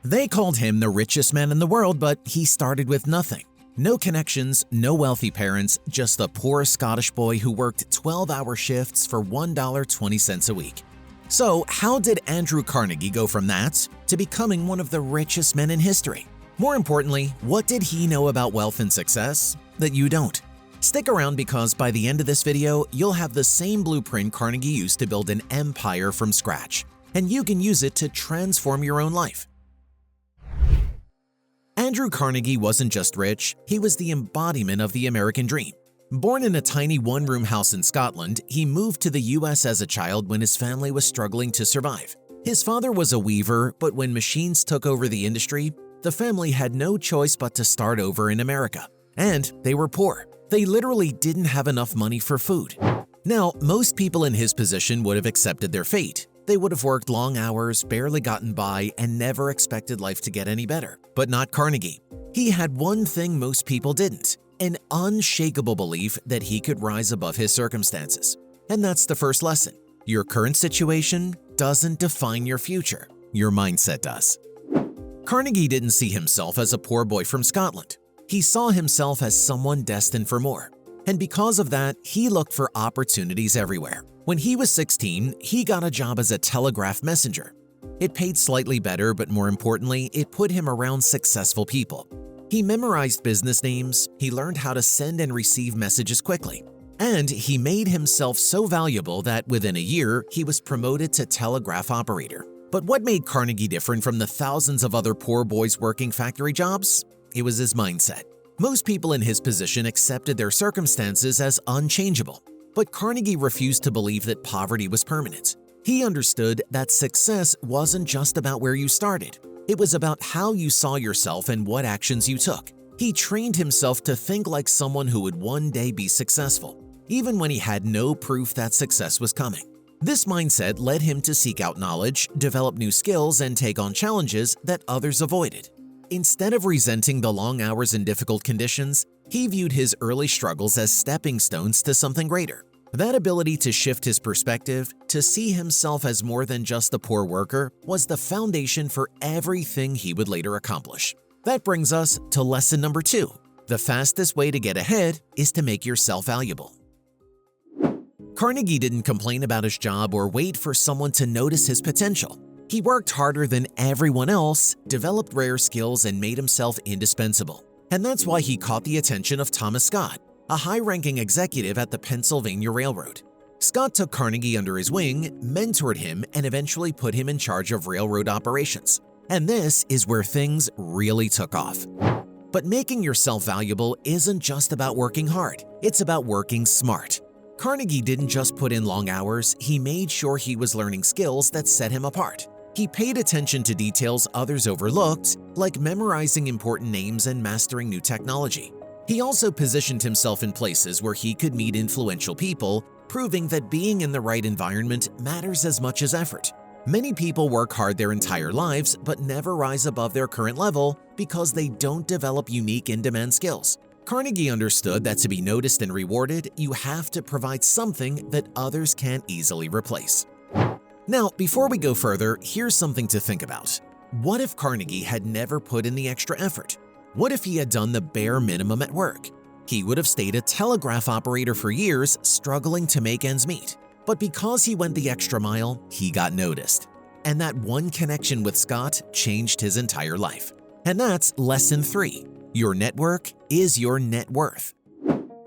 They called him the richest man in the world, but he started with nothing. No connections, no wealthy parents, just a poor Scottish boy who worked 12-hour shifts for $1.20 a week. So, how did Andrew Carnegie go from that to becoming one of the richest men in history? More importantly, what did he know about wealth and success that you don't? Stick around because by the end of this video, you'll have the same blueprint Carnegie used to build an empire from scratch, and you can use it to transform your own life. Andrew Carnegie wasn't just rich, he was the embodiment of the American dream. Born in a tiny one-room house in Scotland, he moved to the US as a child when his family was struggling to survive. His father was a weaver, but when machines took over the industry, the family had no choice but to start over in America. And they were poor. They literally didn't have enough money for food. Now, most people in his position would have accepted their fate. They would have worked long hours, barely gotten by, and never expected life to get any better. But not Carnegie. He had one thing most people didn't: an unshakable belief that he could rise above his circumstances. And that's the first lesson. Your current situation doesn't define your future. Your mindset does. Carnegie didn't see himself as a poor boy from Scotland. He saw himself as someone destined for more. And because of that, he looked for opportunities everywhere. When he was 16, he got a job as a telegraph messenger. It paid slightly better, but more importantly, it put him around successful people. He memorized business names, he learned how to send and receive messages quickly, and he made himself so valuable that within a year, he was promoted to telegraph operator. But what made Carnegie different from the thousands of other poor boys working factory jobs? It was his mindset. Most people in his position accepted their circumstances as unchangeable. But Carnegie refused to believe that poverty was permanent. He understood that success wasn't just about where you started. It was about how you saw yourself and what actions you took. He trained himself to think like someone who would one day be successful, even when he had no proof that success was coming. This mindset led him to seek out knowledge, develop new skills, and take on challenges that others avoided. Instead of resenting the long hours and difficult conditions, he viewed his early struggles as stepping stones to something greater. That ability to shift his perspective, to see himself as more than just a poor worker, was the foundation for everything he would later accomplish. That brings us to lesson number 2. The fastest way to get ahead is to make yourself valuable. Carnegie didn't complain about his job or wait for someone to notice his potential. He worked harder than everyone else, developed rare skills, and made himself indispensable. And that's why he caught the attention of Thomas Scott, a high-ranking executive at the Pennsylvania Railroad. Scott took Carnegie under his wing, mentored him, and eventually put him in charge of railroad operations. And this is where things really took off. But making yourself valuable isn't just about working hard, it's about working smart. Carnegie didn't just put in long hours, he made sure he was learning skills that set him apart. He paid attention to details others overlooked, like memorizing important names and mastering new technology. He also positioned himself in places where he could meet influential people, proving that being in the right environment matters as much as effort. Many people work hard their entire lives but never rise above their current level because they don't develop unique in-demand skills. Carnegie understood that to be noticed and rewarded, you have to provide something that others can't easily replace. Now, before we go further, here's something to think about. What if Carnegie had never put in the extra effort? What if he had done the bare minimum at work? He would have stayed a telegraph operator for years, struggling to make ends meet. But because he went the extra mile, he got noticed. And that one connection with Scott changed his entire life. And that's lesson 3. Your network is your net worth.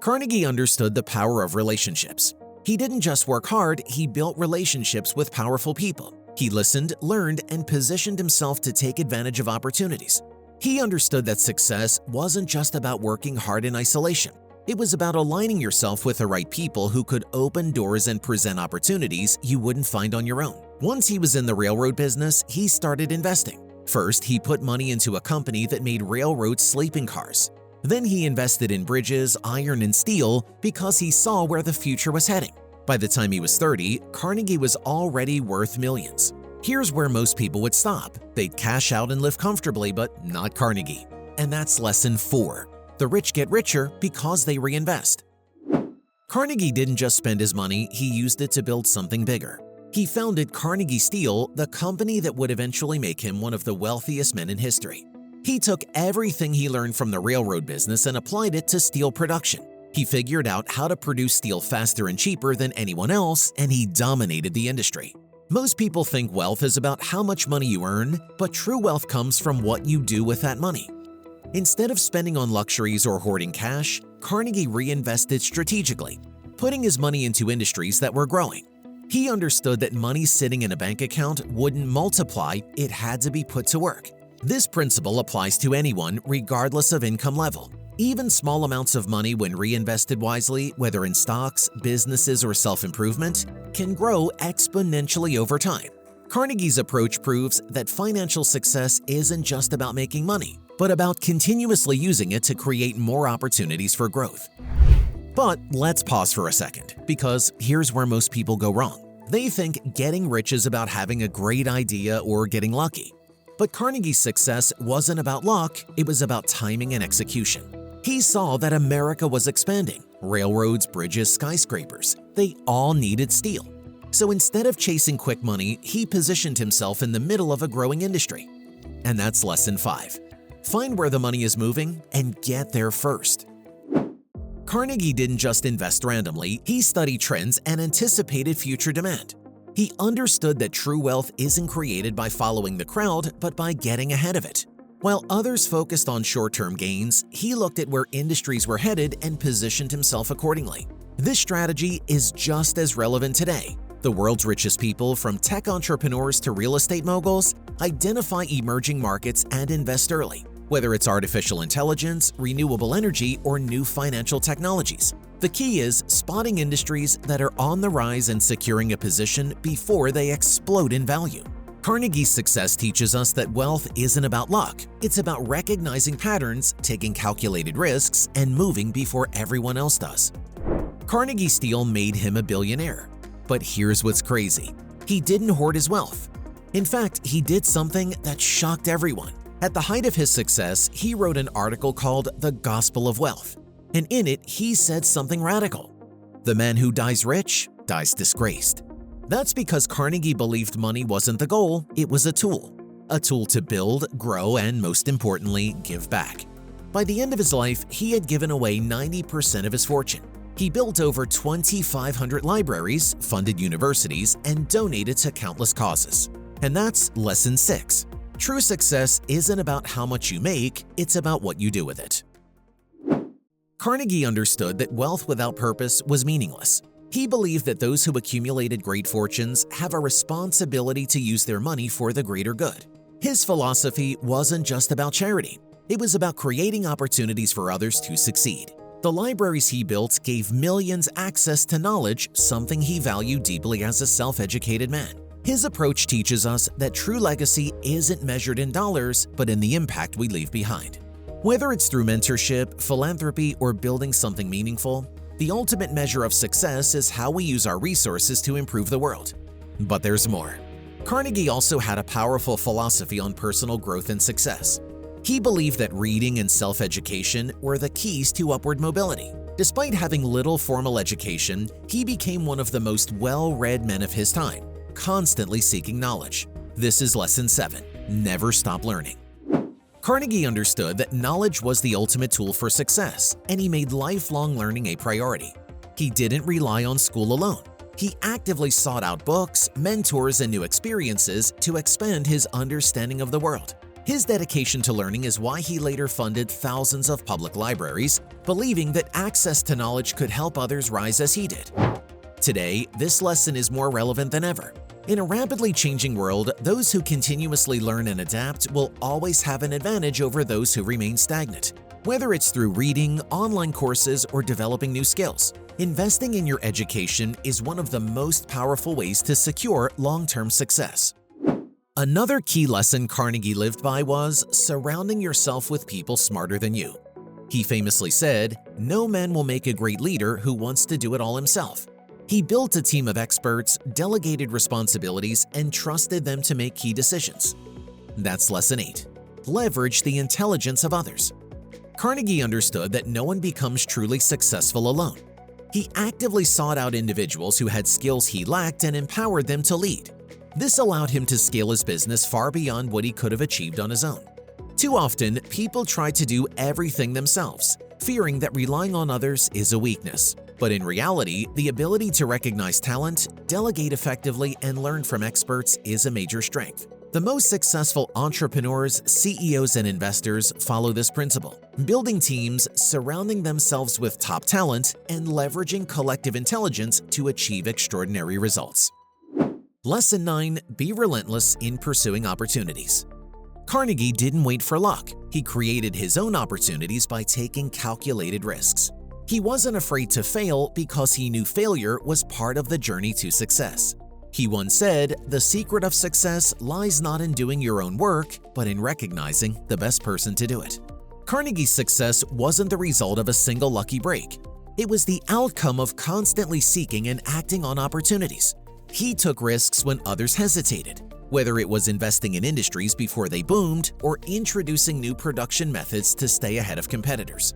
Carnegie understood the power of relationships. He didn't just work hard, he built relationships with powerful people. He listened, learned, and positioned himself to take advantage of opportunities. He understood that success wasn't just about working hard in isolation. It was about aligning yourself with the right people who could open doors and present opportunities you wouldn't find on your own. Once he was in the railroad business, he started investing. First, he put money into a company that made railroad sleeping cars. Then he invested in bridges, iron, and steel because he saw where the future was heading. By the time he was 30, Carnegie was already worth millions. Here's where most people would stop. They'd cash out and live comfortably, but not Carnegie. And that's lesson 4. The rich get richer because they reinvest. Carnegie didn't just spend his money, he used it to build something bigger. He founded Carnegie Steel, the company that would eventually make him one of the wealthiest men in history. He took everything he learned from the railroad business and applied it to steel production. He figured out how to produce steel faster and cheaper than anyone else, and he dominated the industry. Most people think wealth is about how much money you earn, but true wealth comes from what you do with that money. Instead of spending on luxuries or hoarding cash, Carnegie reinvested strategically, putting his money into industries that were growing. He understood that money sitting in a bank account wouldn't multiply, it had to be put to work. This principle applies to anyone regardless of income level. Even small amounts of money, when reinvested wisely, whether in stocks, businesses, or self-improvement, can grow exponentially over time. Carnegie's approach proves that financial success isn't just about making money, but about continuously using it to create more opportunities for growth. But let's pause for a second, because here's where most people go wrong. They think getting rich is about having a great idea or getting lucky. But Carnegie's success wasn't about luck, it was about timing and execution. He saw that America was expanding. Railroads, bridges, skyscrapers, they all needed steel. So instead of chasing quick money, he positioned himself in the middle of a growing industry. And that's lesson 5. Find where the money is moving and get there first. Carnegie didn't just invest randomly, he studied trends and anticipated future demand. He understood that true wealth isn't created by following the crowd, but by getting ahead of it. While others focused on short-term gains, he looked at where industries were headed and positioned himself accordingly. This strategy is just as relevant today. The world's richest people, from tech entrepreneurs to real estate moguls, identify emerging markets and invest early, whether it's artificial intelligence, renewable energy, or new financial technologies. The key is spotting industries that are on the rise and securing a position before they explode in value. Carnegie's success teaches us that wealth isn't about luck, it's about recognizing patterns, taking calculated risks, and moving before everyone else does. Carnegie Steel made him a billionaire. But here's what's crazy. He didn't hoard his wealth. In fact, he did something that shocked everyone. At the height of his success, he wrote an article called The Gospel of Wealth. And in it, he said something radical. The man who dies rich dies disgraced. That's because Carnegie believed money wasn't the goal, it was a tool to build, grow, and most importantly, give back. By the end of his life, he had given away 90% of his fortune. He built over 2,500 libraries, funded universities, and donated to countless causes. And that's lesson 6. True success isn't about how much you make, it's about what you do with it. Carnegie understood that wealth without purpose was meaningless. He believed that those who accumulated great fortunes have a responsibility to use their money for the greater good. His philosophy wasn't just about charity. It was about creating opportunities for others to succeed. The libraries he built gave millions access to knowledge, something he valued deeply as a self-educated man. His approach teaches us that true legacy isn't measured in dollars, but in the impact we leave behind. Whether it's through mentorship, philanthropy, or building something meaningful, the ultimate measure of success is how we use our resources to improve the world. But there's more. Carnegie also had a powerful philosophy on personal growth and success. He believed that reading and self-education were the keys to upward mobility. Despite having little formal education, he became one of the most well-read men of his time, constantly seeking knowledge. This is lesson 7. Never stop learning. Carnegie understood that knowledge was the ultimate tool for success, and he made lifelong learning a priority. He didn't rely on school alone. He actively sought out books, mentors, and new experiences to expand his understanding of the world. His dedication to learning is why he later funded thousands of public libraries, believing that access to knowledge could help others rise as he did. Today, this lesson is more relevant than ever. In a rapidly changing world, those who continuously learn and adapt will always have an advantage over those who remain stagnant. Whether it's through reading, online courses, or developing new skills, investing in your education is one of the most powerful ways to secure long-term success. Another key lesson Carnegie lived by was surrounding yourself with people smarter than you. He famously said, "No man will make a great leader who wants to do it all himself." He built a team of experts, delegated responsibilities, and trusted them to make key decisions. That's lesson 8. Leverage the intelligence of others. Carnegie understood that no one becomes truly successful alone. He actively sought out individuals who had skills he lacked and empowered them to lead. This allowed him to scale his business far beyond what he could have achieved on his own. Too often, people try to do everything themselves, fearing that relying on others is a weakness. But in reality, the ability to recognize talent, delegate effectively, and learn from experts is a major strength. The most successful entrepreneurs, CEOs, and investors follow this principle, building teams, surrounding themselves with top talent, and leveraging collective intelligence to achieve extraordinary results. Lesson 9. Be relentless in pursuing opportunities. Carnegie didn't wait for luck. He created his own opportunities by taking calculated risks. He wasn't afraid to fail because he knew failure was part of the journey to success. He once said, "The secret of success lies not in doing your own work, but in recognizing the best person to do it." Carnegie's success wasn't the result of a single lucky break. It was the outcome of constantly seeking and acting on opportunities. He took risks when others hesitated, whether it was investing in industries before they boomed or introducing new production methods to stay ahead of competitors.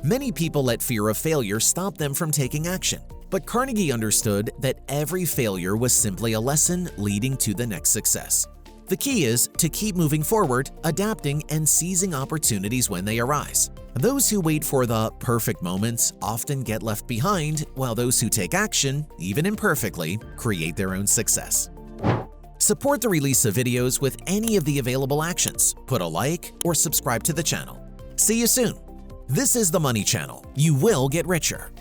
Many people let fear of failure stop them from taking action, but Carnegie understood that every failure was simply a lesson leading to the next success. The key is to keep moving forward, adapting, and seizing opportunities when they arise. Those who wait for the perfect moments often get left behind, while those who take action, even imperfectly, create their own success. Support the release of videos with any of the available actions. Put a like or subscribe to the channel. See you soon. This is the Money Channel. You will get richer.